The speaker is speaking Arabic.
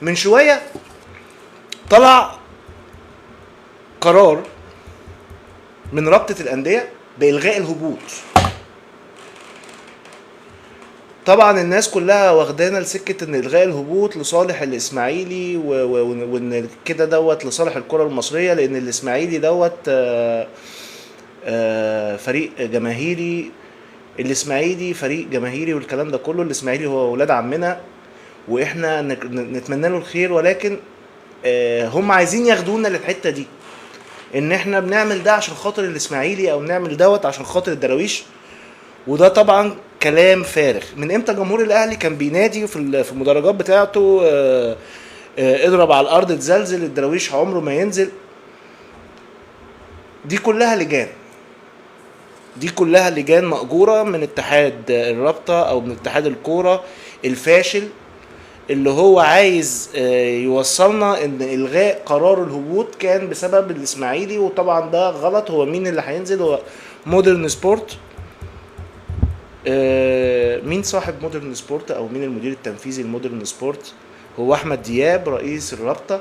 من شويه طلع قرار من رابطه الانديه بالغاء الهبوط. طبعا الناس كلها واخدانا لسكه ان الغاء الهبوط لصالح الاسماعيلي وان كده دوت لصالح الكره المصريه، لان الاسماعيلي دوت فريق جماهيري. الاسماعيلي فريق جماهيري والكلام ده كله. الاسماعيلي هو ولاد عمنا واحنا نتمنى له الخير، ولكن هم عايزين ياخدونا للحته دي ان احنا بنعمل ده عشان خاطر الاسماعيلي او بنعمل دوت عشان خاطر الدراويش. وده طبعا كلام فارغ. من امتى جمهور الاهلي كان بينادي في المدرجات بتاعته اضرب على الارض تزلزل، الدراويش عمره ما ينزل؟ دي كلها لجان، دي كلها لجان مأجورة من اتحاد الرابطة او من اتحاد الكورة الفاشل، اللي هو عايز يوصلنا ان الغاء قرار الهبوط كان بسبب الاسماعيلي. وطبعا ده غلط. هو مين اللي هينزل؟ هو مودرن سبورت. مين صاحب مودرن سبورت او مين المدير التنفيذي لمودرن سبورت؟ هو احمد دياب رئيس الرابطة.